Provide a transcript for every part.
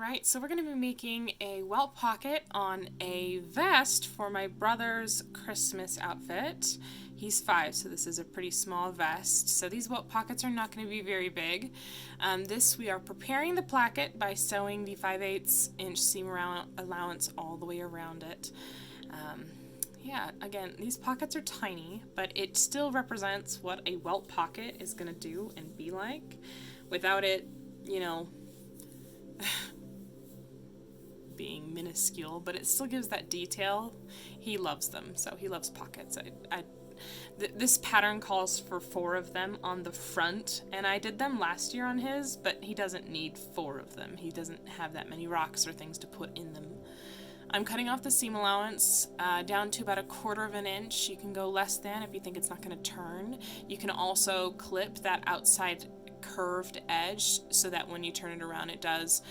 Alright, so we're going to be making a welt pocket on a vest for my brother's Christmas outfit. He's 5, so this is a pretty small vest. So these welt pockets are not going to be very big. We are preparing the placket by sewing the 5/8 inch seam allowance all the way around it. Yeah, again, these pockets are tiny, but it still represents what a welt pocket is going to do and be like without it, you know, being minuscule, but it still gives that detail. He loves them, so he loves pockets. This pattern calls for 4 of them on the front, and I did them last year on his, but he doesn't need 4 of them. He doesn't have that many rocks or things to put in them. I'm cutting off the seam allowance down to about 1/4 of an inch. You can go less than if you think it's not going to turn. You can also clip that outside curved edge so that when you turn it around it does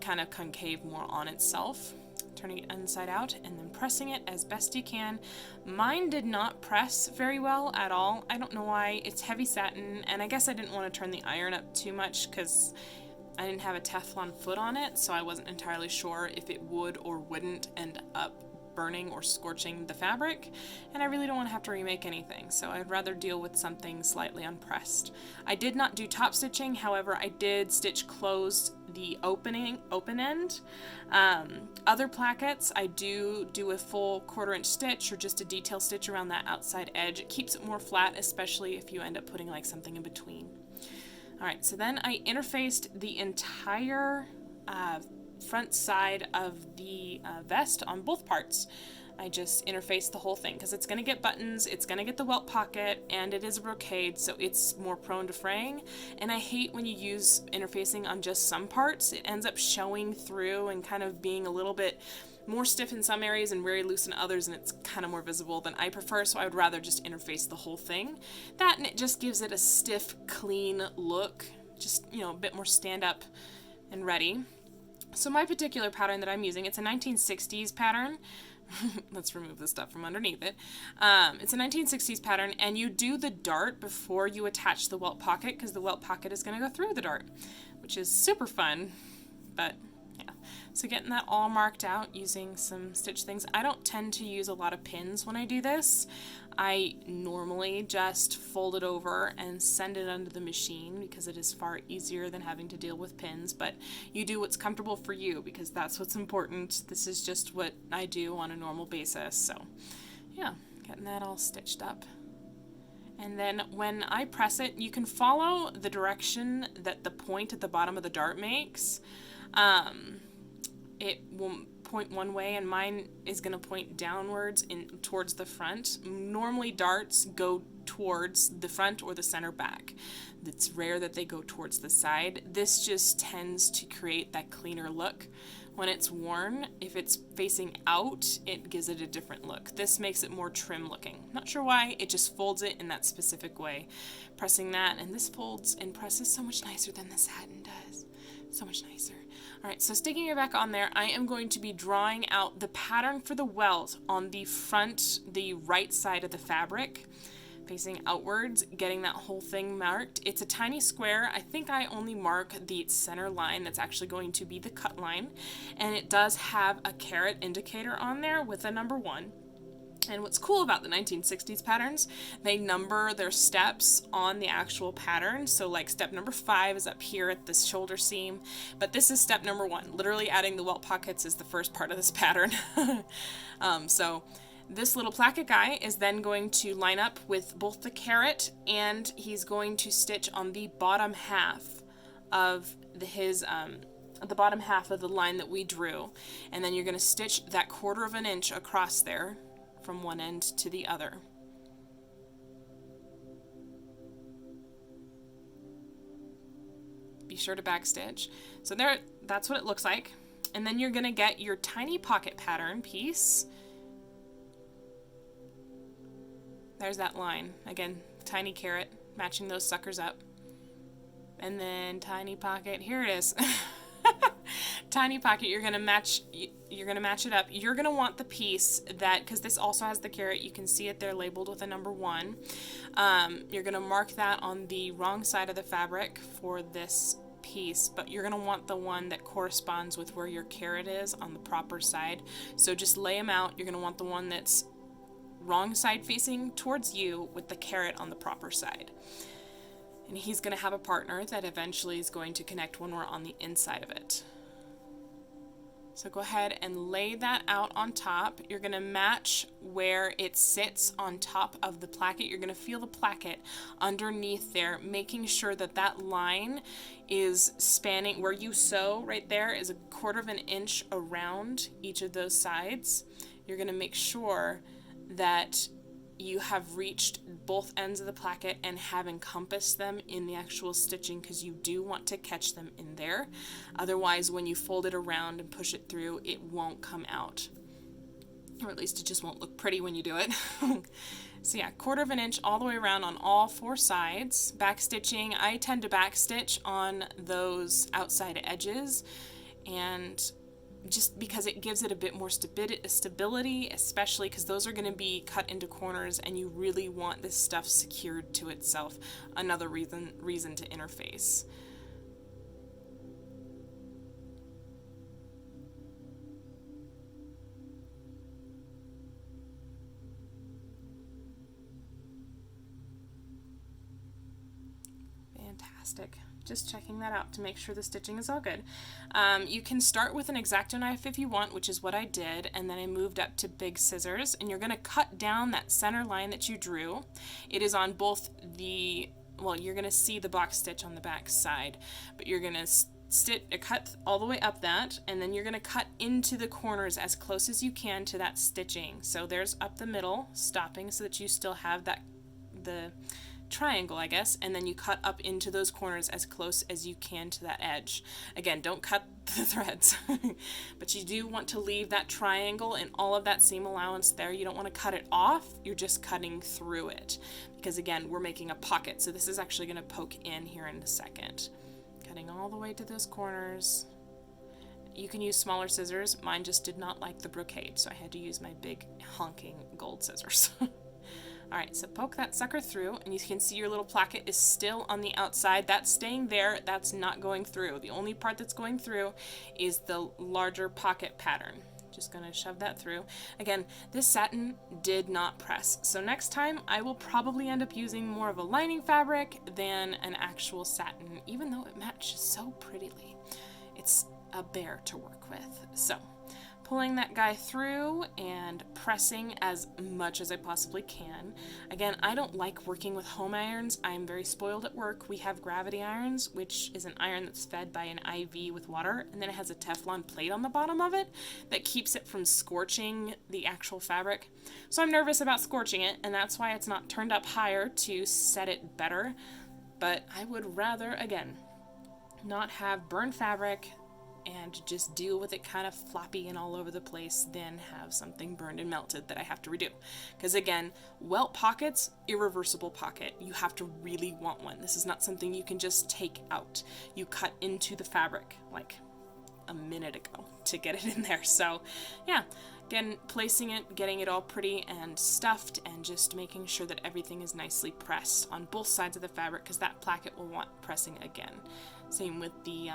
kind of concave more on itself. Turning it inside out and then pressing it as best you can. Mine did not press very well at all. I don't know why. It's heavy satin, and I guess I didn't want to turn the iron up too much because I didn't have a Teflon foot on it, so I wasn't entirely sure if it would or wouldn't end up burning or scorching the fabric, and I really don't want to have to remake anything, so I'd rather deal with something slightly unpressed. I did not do top stitching, however I did stitch closed the open end. Other plackets I do a full 1/4 inch stitch or just a detail stitch around that outside edge. It keeps it more flat, especially if you end up putting like something in between. Alright, so then I interfaced the entire front side of the vest on both parts. I just interfaced the whole thing because it's going to get buttons, it's going to get the welt pocket, and it is a brocade, so it's more prone to fraying. And I hate when you use interfacing on just some parts. It ends up showing through and kind of being a little bit more stiff in some areas and very loose in others, and it's kind of more visible than I prefer, so I would rather just interface the whole thing. That, and it just gives it a stiff, clean look, just, you know, a bit more stand-up and ready. So my particular pattern that I'm using, it's a 1960s pattern. Let's remove the stuff from underneath it. It's a 1960s pattern, and you do the dart before you attach the welt pocket because the welt pocket is going to go through the dart, which is super fun, but yeah. So getting that all marked out using some stitch things. I don't tend to use a lot of pins when I do this. I normally just fold it over and send it under the machine because it is far easier than having to deal with pins, but you do what's comfortable for you because that's what's important. This is just what I do on a normal basis, so yeah, getting that all stitched up. And then when I press it, you can follow the direction that the point at the bottom of the dart makes. It will point one way, and mine is going to point downwards towards the front. Normally darts go towards the front or the center back. It's rare that they go towards the side. This just tends to create that cleaner look. When it's worn, if it's facing out, it gives it a different look. This makes it more trim looking. Not sure why, it just folds it in that specific way. Pressing that, and this folds and presses so much nicer than the satin does. So much nicer. Alright, so sticking it back on there, I am going to be drawing out the pattern for the welt on the front, the right side of the fabric, facing outwards, getting that whole thing marked. It's a tiny square. I think I only mark the center line that's actually going to be the cut line, and it does have a caret indicator on there with a number 1. And what's cool about the 1960s patterns, they number their steps on the actual pattern. So like step number 5 is up here at this shoulder seam, but this is step number 1. Literally adding the welt pockets is the first part of this pattern. So this little placket guy is then going to line up with both the caret, and he's going to stitch on the bottom half of the bottom half of the line that we drew. And then you're going to stitch that 1/4 of an inch across there from one end to the other. Be sure to backstitch. So there, that's what it looks like. And then you're going to get your tiny pocket pattern piece. There's that line. Again, tiny caret, matching those suckers up. And then tiny pocket, here it is. Tiny pocket, you're gonna match it up. You're gonna want the piece that, because this also has the caret, you can see it there labeled with a number 1. You're gonna mark that on the wrong side of the fabric for this piece, but you're going to want the one that corresponds with where your carrot is on the proper side. So just lay them out. You're going to want the one that's wrong side facing towards you with the carrot on the proper side. And he's going to have a partner that eventually is going to connect when we're on the inside of it. So go ahead and lay that out on top. You're going to match where it sits on top of the placket. You're going to feel the placket underneath there, making sure that that line is spanning where you sew right there is 1/4 inch around each of those sides. You're going to make sure that you have reached both ends of the placket and have encompassed them in the actual stitching, because you do want to catch them in there. Otherwise, when you fold it around and push it through, it won't come out. Or at least it just won't look pretty when you do it. So yeah, 1/4 inch all the way around on all 4 sides. Back stitching, I tend to back stitch on those outside edges, and just because it gives it a bit more stability, especially because those are going to be cut into corners and you really want this stuff secured to itself. Another reason to interface. Fantastic. Just checking that out to make sure the stitching is all good. You can start with an X-Acto knife if you want, which is what I did, and then I moved up to big scissors, and you're going to cut down that center line that you drew. It is on both the, well, you're going to see the box stitch on the back side, but you're going to cut all the way up that, and then you're going to cut into the corners as close as you can to that stitching. So there's up the middle, stopping so that you still have that, the triangle, I guess, and then you cut up into those corners as close as you can to that edge. Again, don't cut the threads, but you do want to leave that triangle and all of that seam allowance there. You don't want to cut it off, you're just cutting through it, because again, we're making a pocket, so this is actually going to poke in here in a second. Cutting all the way to those corners. You can use smaller scissors. Mine just did not like the brocade, so I had to use my big honking gold scissors. Alright, so poke that sucker through, and you can see your little placket is still on the outside. That's staying there, that's not going through. The only part that's going through is the larger pocket pattern. Just going to shove that through. Again, this satin did not press, so next time I will probably end up using more of a lining fabric than an actual satin, even though it matches so prettily. It's a bear to work with. So pulling that guy through and pressing as much as I possibly can. Again, I don't like working with home irons. I'm very spoiled at work. We have gravity irons, which is an iron that's fed by an IV with water, and then it has a Teflon plate on the bottom of it that keeps it from scorching the actual fabric. So I'm nervous about scorching it, and that's why it's not turned up higher to set it better. But I would rather, again, not have burned fabric and just deal with it kind of floppy and all over the place than have something burned and melted that I have to redo. Because again, welt pockets, irreversible pocket. You have to really want one. This is not something you can just take out. You cut into the fabric like a minute ago to get it in there. So yeah, again, placing it, getting it all pretty and stuffed, and just making sure that everything is nicely pressed on both sides of the fabric, because that placket will want pressing again. Same with the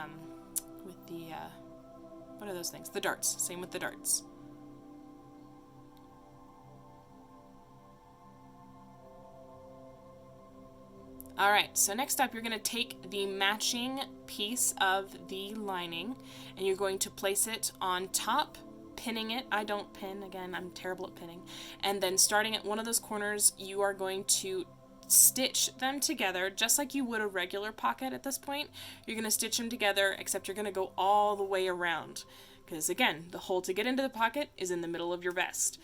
what are those things? The darts. Same with the darts. Alright, so next up you're going to take the matching piece of the lining and you're going to place it on top, pinning it. I don't pin, again, I'm terrible at pinning. And then starting at one of those corners, you are going to stitch them together just like you would a regular pocket at this point. You're going to stitch them together, except you're going to go all the way around, because again, the hole to get into the pocket is in the middle of your vest.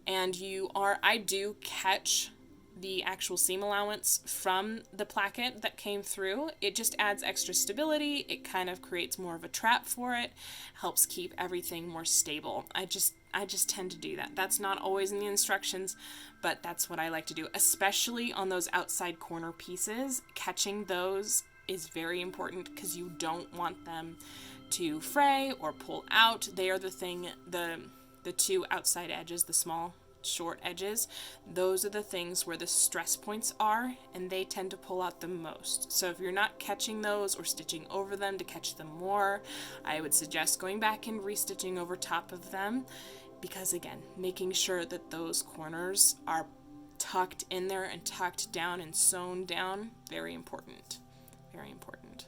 And I do catch the actual seam allowance from the placket that came through. It just adds extra stability. It kind of creates more of a trap for it, helps keep everything more stable. I just tend to do that. That's not always in the instructions, but that's what I like to do, especially on those outside corner pieces. Catching those is very important because you don't want them to fray or pull out. They are the two outside edges, the small short edges, those are the things where the stress points are, and they tend to pull out the most. So if you're not catching those or stitching over them to catch them more, I would suggest going back and restitching over top of them, because again, making sure that those corners are tucked in there and tucked down and sewn down, very important. Very important.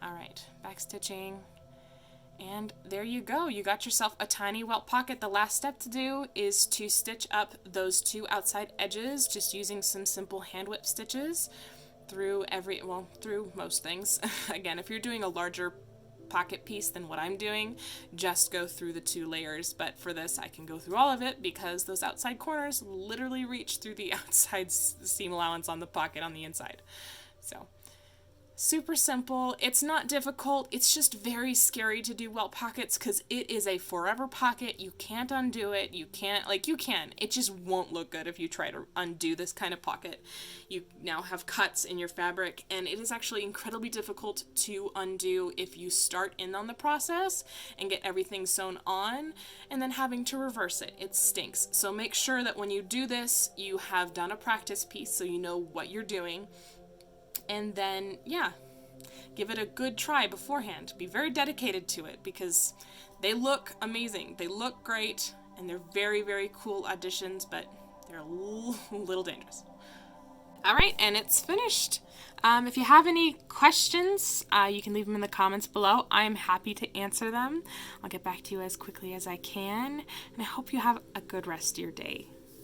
All right, back stitching. And there you go. You got yourself a tiny welt pocket. The last step to do is to stitch up those two outside edges, just using some simple hand whip stitches through through most things. Again, if you're doing a larger pocket piece than what I'm doing, just go through the 2 layers. But for this, I can go through all of it because those outside corners literally reach through the outside seam allowance on the pocket on the inside. So super simple. It's not difficult. It's just very scary to do welt pockets because it is a forever pocket. You can't undo it. You can. It just won't look good if you try to undo this kind of pocket. You now have cuts in your fabric, and it is actually incredibly difficult to undo if you start in on the process and get everything sewn on and then having to reverse it. It stinks. So make sure that when you do this, you have done a practice piece so you know what you're doing. And then, yeah, give it a good try beforehand. Be very dedicated to it because they look amazing. They look great, and they're very, very cool additions, but they're a little dangerous. All right, and it's finished. If you have any questions, you can leave them in the comments below. I'm happy to answer them. I'll get back to you as quickly as I can, and I hope you have a good rest of your day.